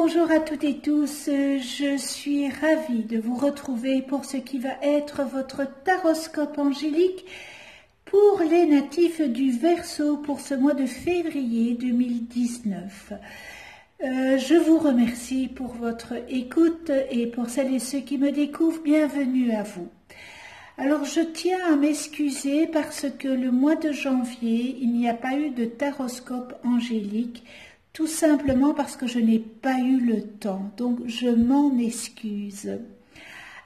Bonjour à toutes et tous, je suis ravie de vous retrouver pour ce qui va être votre taroscope angélique pour les natifs du Verseau pour ce mois de février 2019. Je vous remercie pour votre écoute et pour celles et ceux qui me découvrent, bienvenue à vous. Alors je tiens à m'excuser parce que le mois de janvier, il n'y a pas eu de taroscope angélique, tout simplement parce que je n'ai pas eu le temps, donc je m'en excuse.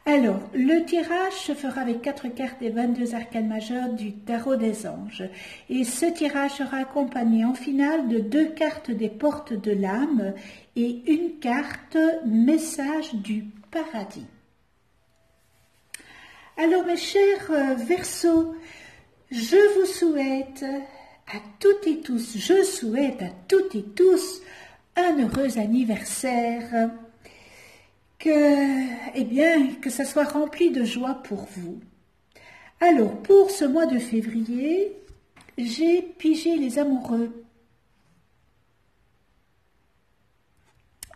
Alors, le tirage se fera avec 4 cartes des 22 arcanes majeures du tarot des anges. Et ce tirage sera accompagné en finale de 2 cartes des portes de l'âme et une carte message du paradis. Alors mes chers Verseaux, je vous souhaite à toutes et tous, je souhaite à toutes et tous un heureux anniversaire, que ça soit rempli de joie pour vous. Alors, pour ce mois de février, j'ai pigé les amoureux.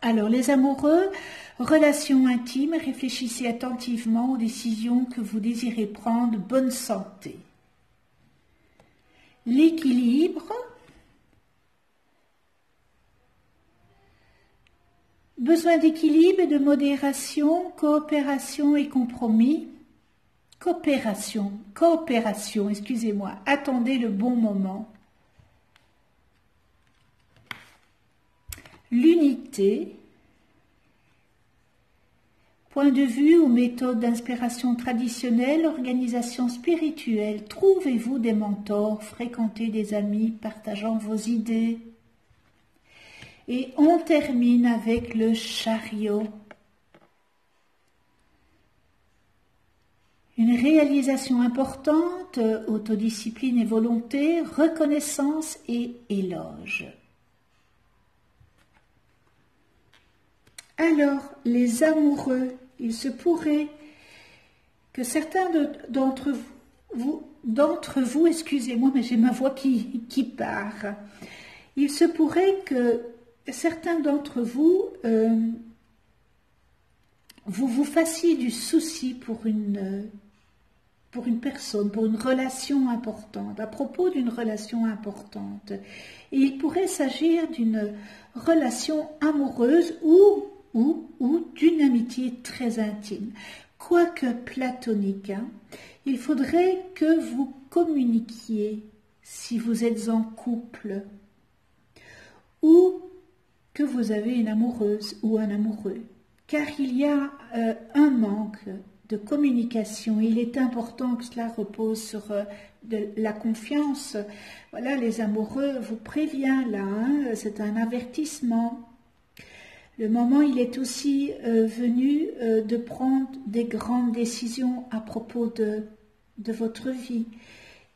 Alors, les amoureux, relations intimes, réfléchissez attentivement aux décisions que vous désirez prendre, bonne santé. L'équilibre, besoin d'équilibre et de modération, coopération et compromis. Coopération, excusez-moi, attendez le bon moment. L'unité, point de vue ou méthode d'inspiration traditionnelle, organisation spirituelle, trouvez-vous des mentors, fréquentez des amis partageant vos idées. Et on termine avec le chariot. Une réalisation importante, autodiscipline et volonté, reconnaissance et éloge. Alors, les amoureux, il se pourrait que certains d'entre vous, excusez-moi, mais j'ai ma voix qui part. Il se pourrait que certains d'entre vous, vous fassiez du souci pour une personne, pour une relation importante, à propos d'une relation importante. Et il pourrait s'agir d'une relation amoureuse ou d'une amitié très intime, quoique platonique. Il faudrait que vous communiquiez si vous êtes en couple ou que vous avez une amoureuse ou un amoureux, car il y a un manque de communication. Il est important que cela repose sur de la confiance. Voilà, les amoureux vous prévient là, c'est un avertissement. Le moment, il est aussi venu de prendre des grandes décisions à propos de votre vie.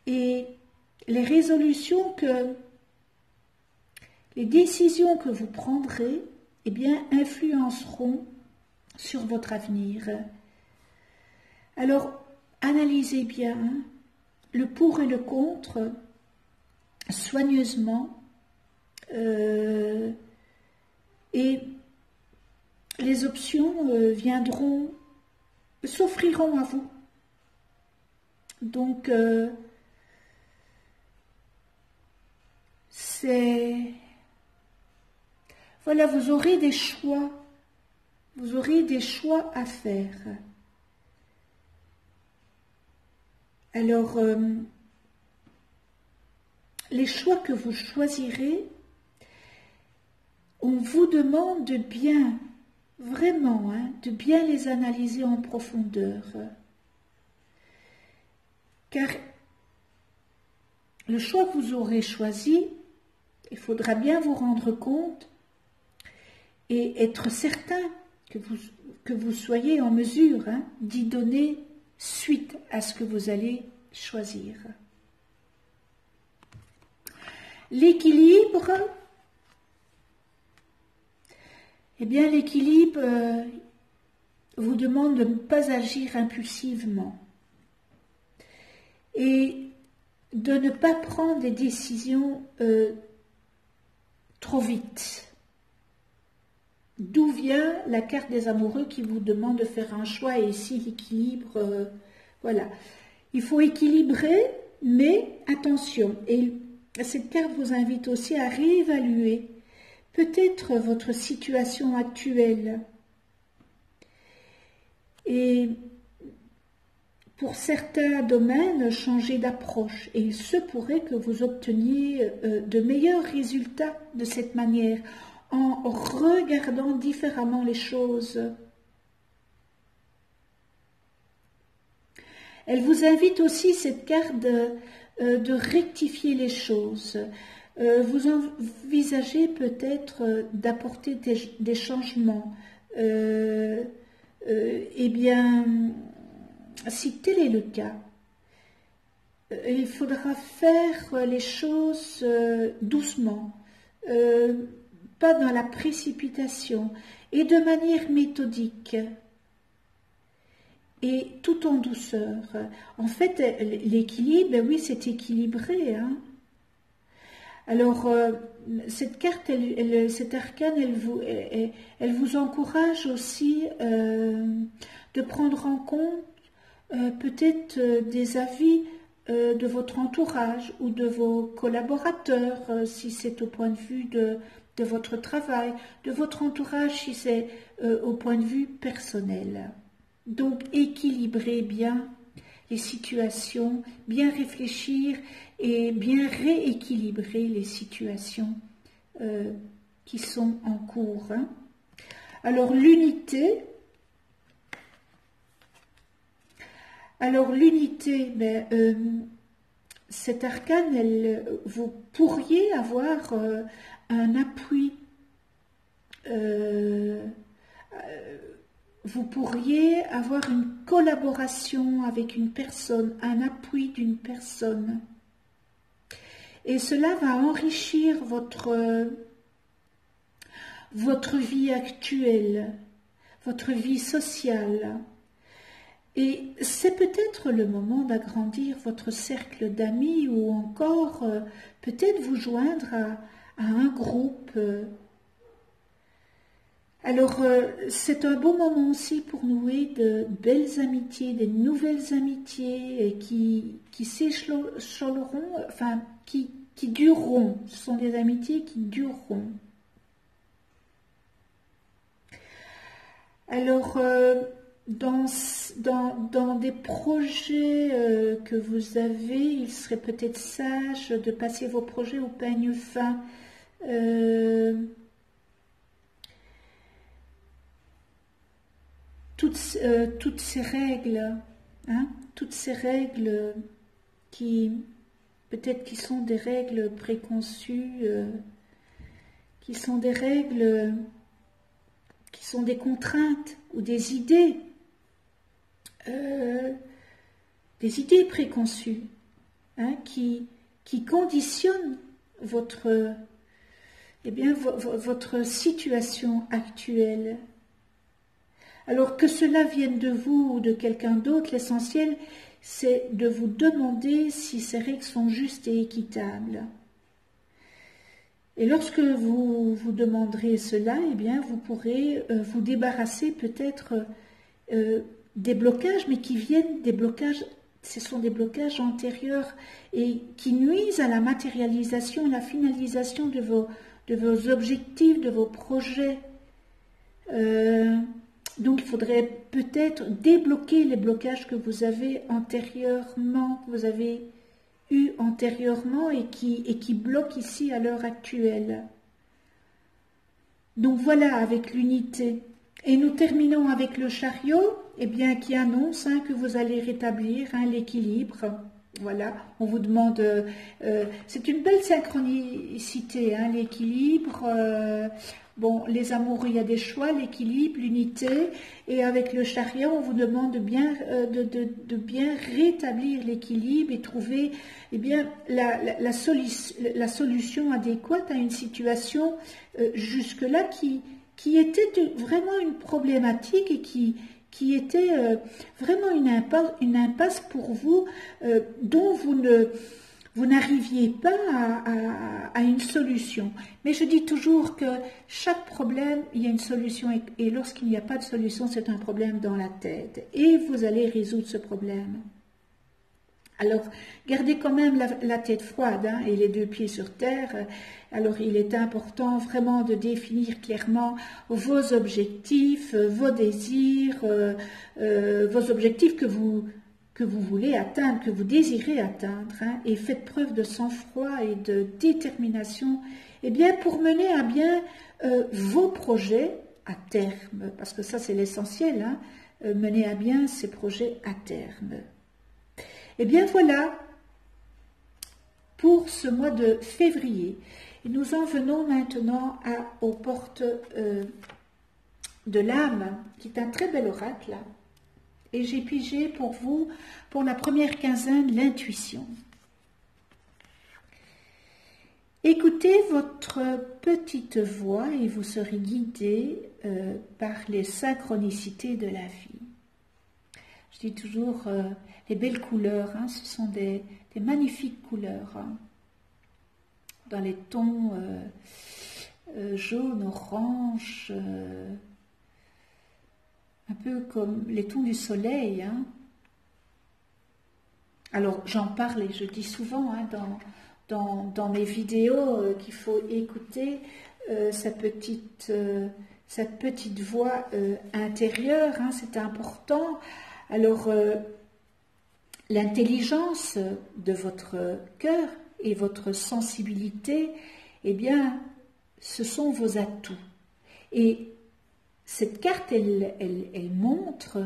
Et les décisions que vous prendrez, eh bien, influenceront sur votre avenir. Alors, analysez bien le pour et le contre, soigneusement, et les options s'offriront à vous. Donc, voilà, vous aurez des choix à faire. Alors, les choix que vous choisirez, on vous demande de bien, vraiment, de bien les analyser en profondeur. Car le choix que vous aurez choisi, il faudra bien vous rendre compte et être certain que vous soyez en mesure d'y donner suite à ce que vous allez choisir. L'équilibre, eh bien l'équilibre vous demande de ne pas agir impulsivement et de ne pas prendre des décisions trop vite. d'où vient la carte des amoureux qui vous demande de faire un choix, et ici l'équilibre, voilà. Il faut équilibrer, mais attention, et cette carte vous invite aussi à réévaluer peut-être votre situation actuelle. Et pour certains domaines, changer d'approche. Et il se pourrait que vous obteniez de meilleurs résultats de cette manière, en regardant différemment les choses. Elle vous invite aussi, cette carte, de rectifier les choses. Vous envisagez peut-être d'apporter des changements. Eh bien, si tel est le cas, il faudra faire les choses doucement, pas dans la précipitation, et de manière méthodique, et tout en douceur. En fait, l'équilibre, oui, c'est équilibré, hein. Alors, cette carte, cet arcane, elle vous encourage aussi de prendre en compte peut-être des avis de votre entourage ou de vos collaborateurs, si c'est au point de vue de votre travail, de votre entourage si c'est au point de vue personnel. Donc, équilibrez bien les situations, bien réfléchir et bien rééquilibrer les situations qui sont en cours, hein. Alors l'unité, cet arcane, vous pourriez avoir un appui, vous pourriez avoir une collaboration avec une personne, un appui d'une personne. Et cela va enrichir votre vie actuelle, votre vie sociale. Et c'est peut-être le moment d'agrandir votre cercle d'amis ou encore peut-être vous joindre à un groupe. Alors, c'est un beau moment aussi pour nouer de belles amitiés, des nouvelles amitiés qui s'échelonneront, enfin, qui dureront. Ce sont des amitiés qui dureront. Alors, dans des projets que vous avez, il serait peut-être sage de passer vos projets au peigne fin. Toutes ces règles, hein, toutes ces règles qui, peut-être qui sont des règles préconçues, qui sont des règles, qui sont des contraintes ou des idées préconçues, hein, qui conditionnent votre situation actuelle. Alors que cela vienne de vous ou de quelqu'un d'autre, l'essentiel, c'est de vous demander si ces règles sont justes et équitables. Et lorsque vous vous demanderez cela, eh bien, vous pourrez vous débarrasser peut-être des blocages, mais qui viennent des blocages, ce sont des blocages antérieurs et qui nuisent à la matérialisation, à la finalisation de vos objectifs, de vos projets. Donc, il faudrait peut-être débloquer les blocages que vous avez antérieurement, que vous avez eu antérieurement et qui bloquent ici à l'heure actuelle. Donc, voilà, avec l'unité. Et nous terminons avec le chariot, eh bien, qui annonce que vous allez rétablir l'équilibre. Voilà, on vous demande, c'est une belle synchronicité, l'équilibre. Bon, les amours, il y a des choix, l'équilibre, l'unité, et avec le chariot, on vous demande de bien rétablir l'équilibre et trouver la solution adéquate à une situation jusque-là qui était vraiment une problématique et qui était vraiment une impasse pour vous, dont vous vous n'arriviez pas à une solution. Mais je dis toujours que chaque problème, il y a une solution, et lorsqu'il n'y a pas de solution, c'est un problème dans la tête. Et vous allez résoudre ce problème. Alors, gardez quand même la tête froide, hein, et les 2 pieds sur terre. Alors, il est important vraiment de définir clairement vos objectifs, vos désirs, vos objectifs que vous voulez atteindre, que vous désirez atteindre, hein, et faites preuve de sang-froid et de détermination, eh bien, pour mener à bien vos projets à terme, parce que ça c'est l'essentiel, hein, mener à bien ces projets à terme. Eh bien voilà pour ce mois de février. Et nous en venons maintenant aux portes de l'âme, qui est un très bel oracle, hein. Et j'ai pigé pour vous, pour la première quinzaine, l'intuition. Écoutez votre petite voix et vous serez guidé par les synchronicités de la vie. Je dis toujours les belles couleurs, hein, ce sont des magnifiques couleurs, hein, dans les tons jaune, orange, un peu comme les tons du soleil, hein. Alors j'en parle et je dis souvent, hein, dans mes vidéos qu'il faut écouter sa petite voix intérieure, hein, c'est important. Alors l'intelligence de votre cœur et votre sensibilité, eh bien ce sont vos atouts. Et cette carte, elle montre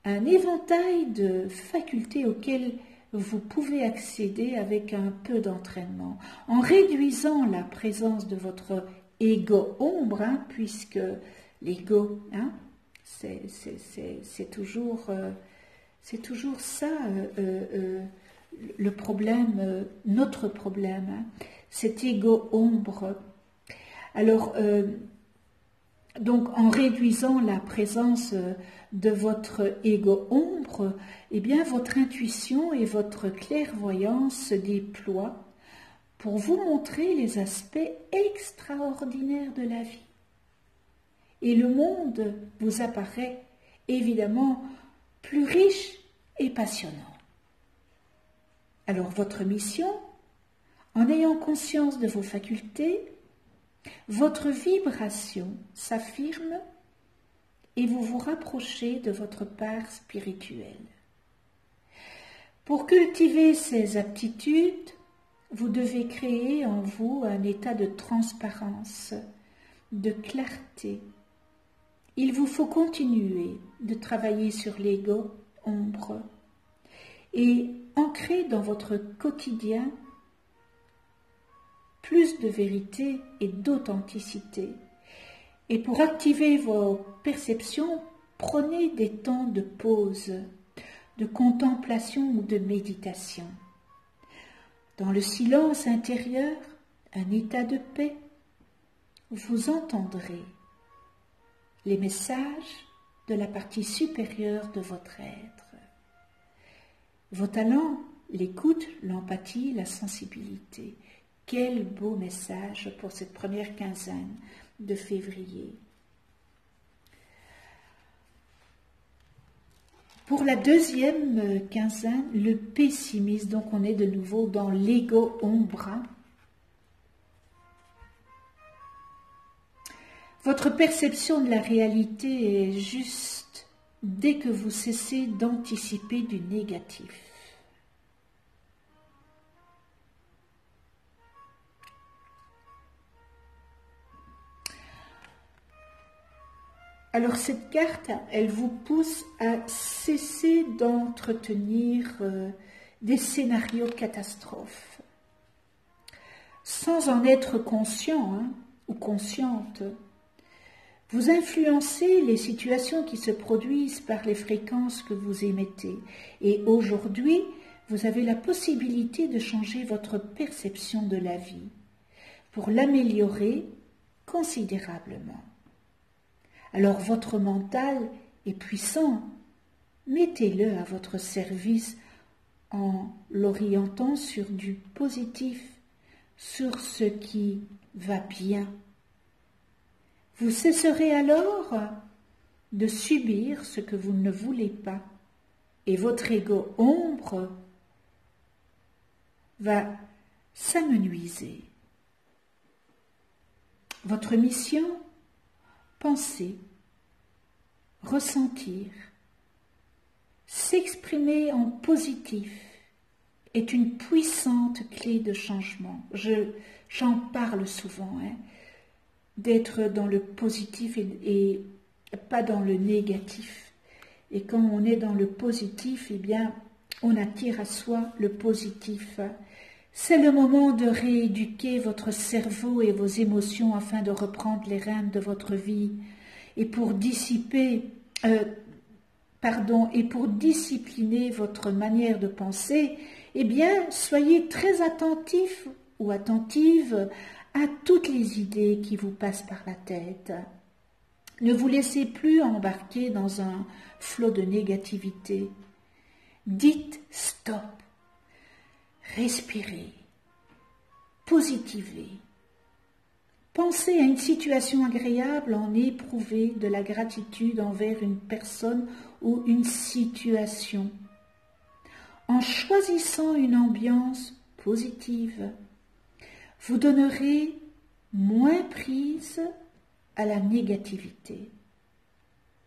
un éventail de facultés auxquelles vous pouvez accéder avec un peu d'entraînement, en réduisant la présence de votre ego ombre, hein, puisque l'ego, hein, c'est toujours ça le problème, notre problème, hein, cet ego ombre. Alors, donc, en réduisant la présence de votre ego ombre, eh bien, votre intuition et votre clairvoyance se déploient pour vous montrer les aspects extraordinaires de la vie. Et le monde vous apparaît évidemment plus riche et passionnant. Alors, votre mission, en ayant conscience de vos facultés, votre vibration s'affirme et vous vous rapprochez de votre part spirituelle. Pour cultiver ces aptitudes, vous devez créer en vous un état de transparence, de clarté. Il vous faut continuer de travailler sur l'ego ombre et ancrer dans votre quotidien plus de vérité et d'authenticité. Et pour activer vos perceptions, prenez des temps de pause, de contemplation ou de méditation. Dans le silence intérieur, un état de paix, vous entendrez les messages de la partie supérieure de votre être. Vos talents, l'écoute, l'empathie, la sensibilité. Quel beau message pour cette première quinzaine de février. Pour la deuxième quinzaine, le pessimisme, donc on est de nouveau dans l'ego ombre. Votre perception de la réalité est juste dès que vous cessez d'anticiper du négatif. Alors cette carte, elle vous pousse à cesser d'entretenir des scénarios catastrophes. Sans en être conscient, hein, ou consciente, vous influencez les situations qui se produisent par les fréquences que vous émettez. Et aujourd'hui, vous avez la possibilité de changer votre perception de la vie pour l'améliorer considérablement. Alors votre mental est puissant, mettez-le à votre service en l'orientant sur du positif, sur ce qui va bien. Vous cesserez alors de subir ce que vous ne voulez pas et votre ego ombre va s'amenuiser. Votre mission, penser, ressentir, s'exprimer en positif est une puissante clé de changement. J'en parle souvent, d'être dans le positif et pas dans le négatif. Et quand on est dans le positif, eh bien, on attire à soi le positif. C'est le moment de rééduquer votre cerveau et vos émotions afin de reprendre les rênes de votre vie. Et pour discipliner votre manière de penser, eh bien, soyez très attentif ou attentive à toutes les idées qui vous passent par la tête. Ne vous laissez plus embarquer dans un flot de négativité. Dites stop, respirez, positivez. Pensez à une situation agréable en éprouvez de la gratitude envers une personne ou une situation. En choisissant une ambiance positive, vous donnerez moins prise à la négativité.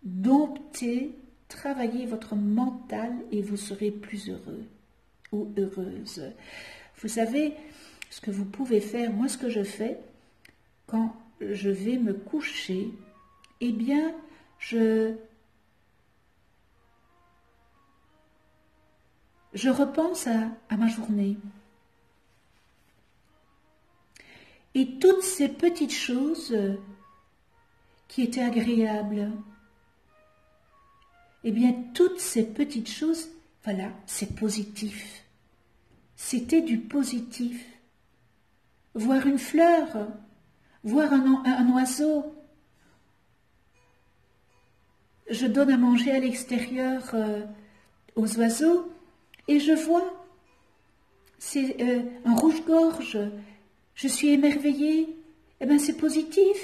Domptez, travaillez votre mental et vous serez plus heureux ou heureuse. Vous savez, ce que vous pouvez faire, moi ce que je fais, quand je vais me coucher, eh bien, je repense à ma journée. Et toutes ces petites choses qui étaient agréables, eh bien, toutes ces petites choses, voilà, c'est positif. C'était du positif. Voir une fleur, voir un oiseau. Je donne à manger à l'extérieur aux oiseaux et je vois, c'est un rouge-gorge. Je suis émerveillée. Eh bien, c'est positif.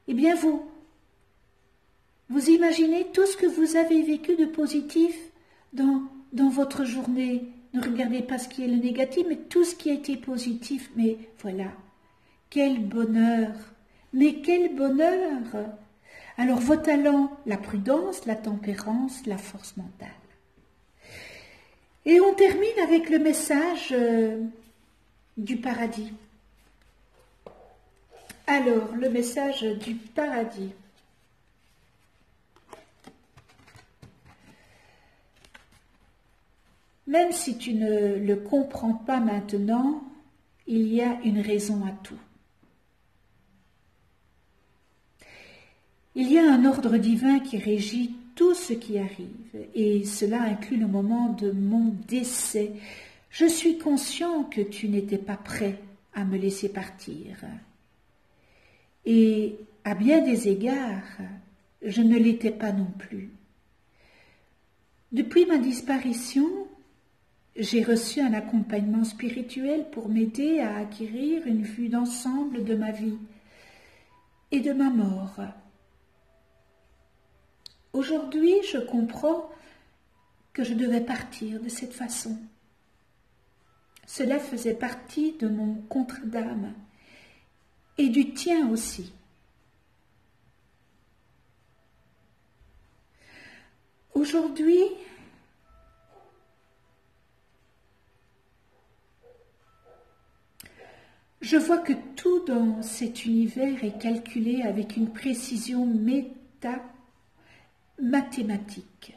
Eh bien, vous imaginez tout ce que vous avez vécu de positif dans votre journée. Ne regardez pas ce qui est le négatif, mais tout ce qui a été positif. Mais voilà, quel bonheur! Mais quel bonheur! Alors, vos talents, la prudence, la tempérance, la force mentale. Et on termine avec le message du paradis. Alors, le message du paradis. Même si tu ne le comprends pas maintenant, il y a une raison à tout. Il y a un ordre divin qui régit tout ce qui arrive, et cela inclut le moment de mon décès. Je suis conscient que tu n'étais pas prêt à me laisser partir. Et à bien des égards, je ne l'étais pas non plus. Depuis ma disparition, j'ai reçu un accompagnement spirituel pour m'aider à acquérir une vue d'ensemble de ma vie et de ma mort. Aujourd'hui, je comprends que je devais partir de cette façon. Cela faisait partie de mon contrat d'âme et du tien aussi. Aujourd'hui, je vois que tout dans cet univers est calculé avec une précision mathématique.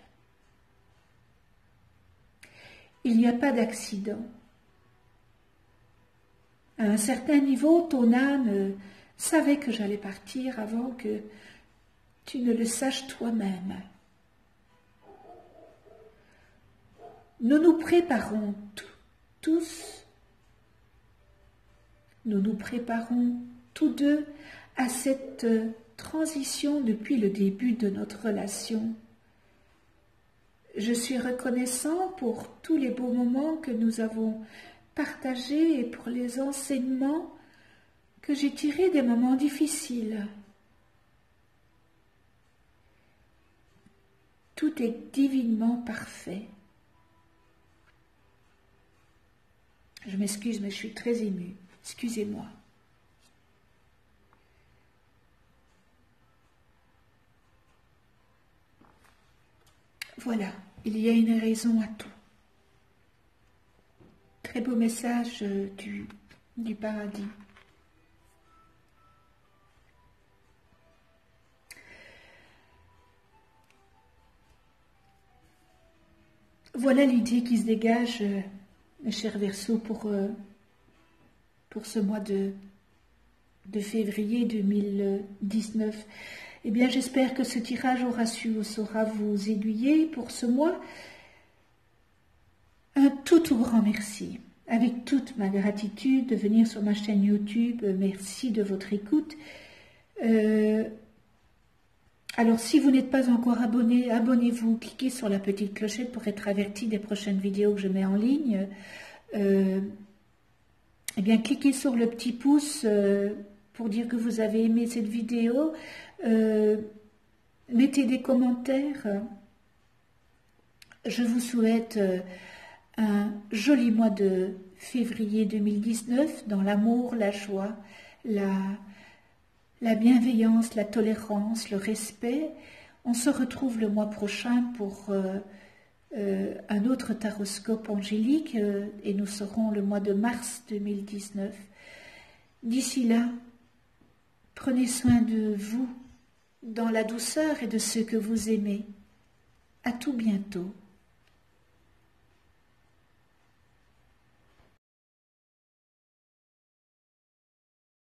Il n'y a pas d'accident. À un certain niveau, ton âme savait que j'allais partir avant que tu ne le saches toi-même. Nous nous préparons tous, nous nous préparons tous deux à cette transition depuis le début de notre relation. Je suis reconnaissant pour tous les beaux moments que nous avons partagés et pour les enseignements que j'ai tirés des moments difficiles. Tout est divinement parfait. Je m'excuse, mais je suis très émue. Excusez-moi. Voilà, il y a une raison à tout. Très beau message du paradis. Voilà l'idée qui se dégage, mes chers Verseaux, pour ce mois de février 2019. Eh bien, j'espère que ce tirage saura vous aiguiller pour ce mois. Un tout grand merci, avec toute ma gratitude de venir sur ma chaîne YouTube. Merci de votre écoute. Alors, si vous n'êtes pas encore abonné, abonnez-vous, cliquez sur la petite clochette pour être averti des prochaines vidéos que je mets en ligne. Eh bien, cliquez sur le petit pouce pour dire que vous avez aimé cette vidéo. Mettez des commentaires. Je vous souhaite un joli mois de février 2019 dans l'amour, la joie, la bienveillance, la tolérance, le respect. On se retrouve le mois prochain pour un autre taroscope angélique et nous serons le mois de mars 2019. D'ici là, prenez soin de vous dans la douceur et de ceux que vous aimez. À tout bientôt.